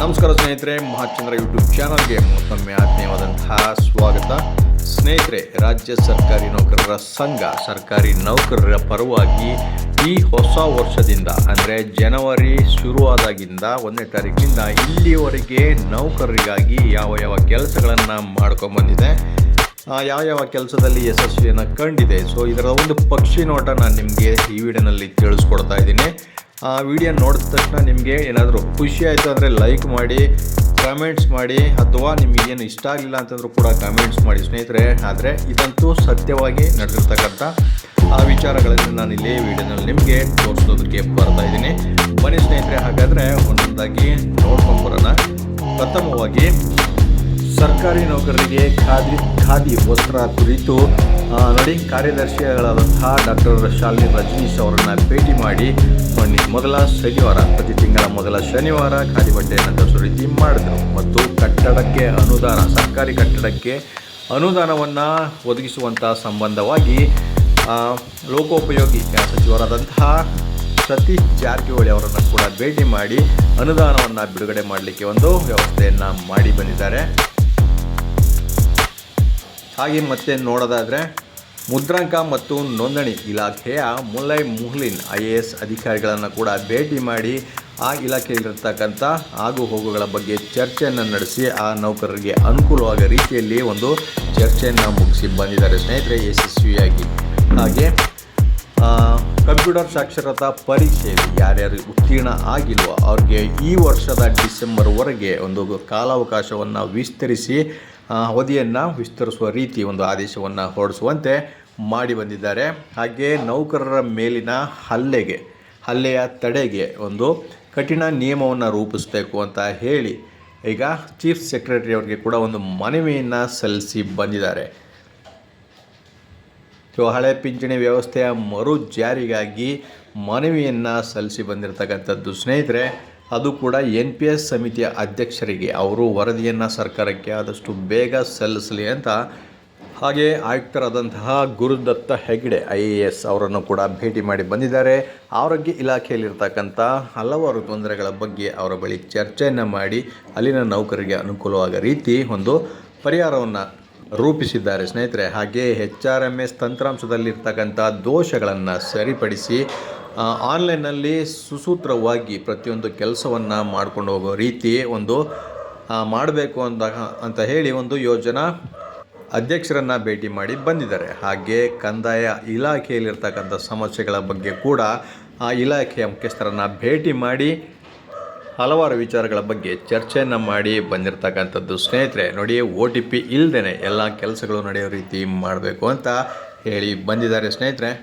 ನಮಸ್ಕಾರ ಸ್ನೇಹಿತರೆ, ಮಹಾಚಂದ್ರ ಯೂಟ್ಯೂಬ್ ಚಾನಲ್ಗೆ ಮತ್ತೊಮ್ಮೆ ಆತ್ಮೀಯವಾದಂತಹ ಸ್ವಾಗತ. ಸ್ನೇಹಿತರೆ, ರಾಜ್ಯ ಸರ್ಕಾರಿ ನೌಕರರ ಸಂಘ ಸರ್ಕಾರಿ ನೌಕರರ ಪರವಾಗಿ ಈ ಹೊಸ ವರ್ಷದಿಂದ ಅಂದರೆ ಜನವರಿ ಶುರುವಾದಾಗಿಂದ 1ನೇ ತಾರೀಕಿನಿಂದ ಇಲ್ಲಿಯವರೆಗೆ ನೌಕರರಿಗಾಗಿ ಯಾವ ಕೆಲಸಗಳನ್ನು ಮಾಡ್ಕೊಂಡ್ಬಂದಿದೆ, ಯಾವ ಕೆಲಸದಲ್ಲಿ ಯಶಸ್ವಿಯನ್ನು ಕಂಡಿದೆ. ಸೊ ಇದರ ಒಂದು ಪಕ್ಷಿ ನೋಟ ನಾನು ನಿಮಗೆ ಈ ವಿಡಿಯೋನಲ್ಲಿ ತಿಳಿಸ್ಕೊಡ್ತಾ ಇದ್ದೀನಿ. ಆ ವಿಡಿಯೋ ನೋಡಿದ ತಕ್ಷಣ ನಿಮಗೆ ಏನಾದರೂ ಖುಷಿ ಆಯಿತು ಅಂದರೆ ಲೈಕ್ ಮಾಡಿ, ಕಮೆಂಟ್ಸ್ ಮಾಡಿ, ಅಥವಾ ನಿಮಗೆ ಏನು ಇಷ್ಟ ಆಗಲಿಲ್ಲ ಅಂತಂದ್ರೂ ಕೂಡ ಕಮೆಂಟ್ಸ್ ಮಾಡಿ ಸ್ನೇಹಿತರೆ. ಆದರೆ ಇದಂತೂ ಸತ್ಯವಾಗಿ ನಡೆದಿರ್ತಕ್ಕಂಥ ಆ ವಿಚಾರಗಳನ್ನು ನಾನು ಇಲ್ಲಿ ವಿಡಿಯೋನಲ್ಲಿ ನಿಮಗೆ ತೋರಿಸೋದಕ್ಕೆ ಬರ್ತಾ ಇದ್ದೀನಿ. ಬನ್ನಿ ಸ್ನೇಹಿತರೆ, ಹಾಗಾದರೆ ಒಂದೊಂದಾಗಿ ನೋಡ್ಕೊಂಬರೋಣ. ಪ್ರಥಮವಾಗಿ ಸರ್ಕಾರಿ ನೌಕರರಿಗೆ ಖಾದಿ ವಸ್ತ್ರ ಕುರಿತು ನೋಡಿ, ಕಾರ್ಯದರ್ಶಿಗಳಾದಂತಹ ಡಾಕ್ಟರ್ ಶಾಲಿನಿ ರಜನೀಶ್ ಅವರನ್ನು ಭೇಟಿ ಮಾಡಿ ಮೊದಲ ಶನಿವಾರ, ಪ್ರತಿ ತಿಂಗಳ ಮೊದಲ ಶನಿವಾರ ಖಾದಿ ಬಟ್ಟೆಯನ್ನು ಧರಿಸೋ ರೀತಿ ಮಾಡಿದರು. ಮತ್ತು ಕಟ್ಟಡಕ್ಕೆ ಅನುದಾನ, ಸರ್ಕಾರಿ ಕಟ್ಟಡಕ್ಕೆ ಅನುದಾನವನ್ನು ಒದಗಿಸುವಂಥ ಸಂಬಂಧವಾಗಿ ಲೋಕೋಪಯೋಗಿ ಸಚಿವರಾದಂತಹ ಸತೀಶ್ ಜಾರಕಿಹೊಳಿ ಅವರನ್ನು ಕೂಡ ಭೇಟಿ ಮಾಡಿ ಅನುದಾನವನ್ನು ಬಿಡುಗಡೆ ಮಾಡಲಿಕ್ಕೆ ಒಂದು ವ್ಯವಸ್ಥೆಯನ್ನು ಮಾಡಿ ಬಂದಿದ್ದಾರೆ. ಹಾಗೆ ಮತ್ತೆ ನೋಡೋದಾದರೆ ಮುದ್ರಾಂಕ ಮತ್ತು ನೋಂದಣಿ ಇಲಾಖೆಯ ಮುಲ್ಲೈ ಮುಹ್ಲಿನ್ IAS ಅಧಿಕಾರಿಗಳನ್ನು ಕೂಡ ಭೇಟಿ ಮಾಡಿ ಆ ಇಲಾಖೆಯಲ್ಲಿರ್ತಕ್ಕಂಥ ಆಗು ಹೋಗುಗಳ ಬಗ್ಗೆ ಚರ್ಚೆಯನ್ನು ನಡೆಸಿ ಆ ನೌಕರರಿಗೆ ಅನುಕೂಲವಾಗೋ ರೀತಿಯಲ್ಲಿ ಒಂದು ಚರ್ಚೆಯನ್ನು ಮುಗಿಸಿ ಬಂದಿದ್ದಾರೆ ಸ್ನೇಹಿತರೆ, ಯಶಸ್ವಿಯಾಗಿ. ಹಾಗೆ ಕಂಪ್ಯೂಟರ್ ಸಾಕ್ಷರತಾ ಪರೀಕ್ಷೆಯಲ್ಲಿ ಯಾರ್ಯಾರು ಉತ್ತೀರ್ಣ ಆಗಿಲ್ವೋ ಅವ್ರಿಗೆ ಈ ವರ್ಷದ ಡಿಸೆಂಬರ್ವರೆಗೆ ಒಂದು ಕಾಲಾವಕಾಶವನ್ನು ವಿಸ್ತರಿಸಿ ಅವಧಿಯನ್ನು ವಿಸ್ತರಿಸುವ ರೀತಿ ಒಂದು ಆದೇಶವನ್ನು ಹೊರಡಿಸುವಂತೆ ಮಾಡಿ ಬಂದಿದ್ದಾರೆ. ಹಾಗೆ ನೌಕರರ ಮೇಲಿನ ಹಲ್ಲೆಯ ತಡೆಗೆ ಒಂದು ಕಠಿಣ ನಿಯಮವನ್ನು ರೂಪಿಸಬೇಕು ಅಂತ ಹೇಳಿ ಈಗ ಚೀಫ್ ಸೆಕ್ರೆಟರಿ ಅವರಿಗೆ ಕೂಡ ಒಂದು ಮನವಿಯನ್ನು ಸಲ್ಲಿಸಿ ಬಂದಿದ್ದಾರೆ. ಹಳೆ ಪಿಂಚಣಿ ವ್ಯವಸ್ಥೆಯ ಮರು ಜಾರಿಗಾಗಿ ಮನವಿಯನ್ನು ಸಲ್ಲಿಸಿ ಬಂದಿರತಕ್ಕಂಥದ್ದು ಸ್ನೇಹಿತರೆ. ಅದು ಕೂಡ NPS ಸಮಿತಿಯ ಅಧ್ಯಕ್ಷರಿಗೆ ಅವರು ವರದಿಯನ್ನು ಸರ್ಕಾರಕ್ಕೆ ಆದಷ್ಟು ಬೇಗ ಸಲ್ಲಿಸಲಿ ಅಂತ. ಹಾಗೆ ಆಯುಕ್ತರಾದಂತಹ ಗುರುದತ್ತ ಹೆಗ್ಡೆ IAS ಅವರನ್ನು ಕೂಡ ಭೇಟಿ ಮಾಡಿ ಬಂದಿದ್ದಾರೆ. ಆರೋಗ್ಯ ಇಲಾಖೆಯಲ್ಲಿರ್ತಕ್ಕಂಥ ಹಲವಾರು ತೊಂದರೆಗಳ ಬಗ್ಗೆ ಅವರ ಬಳಿ ಚರ್ಚೆಯನ್ನು ಮಾಡಿ ಅಲ್ಲಿನ ನೌಕರರಿಗೆ ಅನುಕೂಲವಾಗೋ ರೀತಿ ಒಂದು ಪರಿಹಾರವನ್ನು ರೂಪಿಸಿದ್ದಾರೆ ಸ್ನೇಹಿತರೆ. ಹಾಗೆ HRMS ತಂತ್ರಾಂಶದಲ್ಲಿರ್ತಕ್ಕಂಥ ದೋಷಗಳನ್ನು ಸರಿಪಡಿಸಿ ಆನ್ಲೈನ್ನಲ್ಲಿ ಸುಸೂತ್ರವಾಗಿ ಪ್ರತಿಯೊಂದು ಕೆಲಸವನ್ನು ಮಾಡ್ಕೊಂಡು ಹೋಗೋ ರೀತಿ ಒಂದು ಮಾಡಬೇಕು ಅಂತ ಹೇಳಿ ಒಂದು ಯೋಜನಾ ಅಧ್ಯಕ್ಷರನ್ನು ಭೇಟಿ ಮಾಡಿ ಬಂದಿದ್ದಾರೆ. ಹಾಗೆ ಕಂದಾಯ ಇಲಾಖೆಯಲ್ಲಿರ್ತಕ್ಕಂಥ ಸಮಸ್ಯೆಗಳ ಬಗ್ಗೆ ಕೂಡ ಆ ಇಲಾಖೆಯ ಮುಖ್ಯಸ್ಥರನ್ನು ಭೇಟಿ ಮಾಡಿ ಹಲವಾರು ವಿಚಾರಗಳ ಬಗ್ಗೆ ಚರ್ಚೆಯನ್ನು ಮಾಡಿ ಬಂದಿರತಕ್ಕಂಥದ್ದು ಸ್ನೇಹಿತರೆ. ನೋಡಿ, OTP ಇಲ್ಲದೇ ಎಲ್ಲ ಕೆಲಸಗಳು ನಡೆಯೋ ರೀತಿ ಮಾಡಬೇಕು ಅಂತ ಹೇಳಿ ಬಂದಿದ್ದಾರೆ ಸ್ನೇಹಿತರೆ.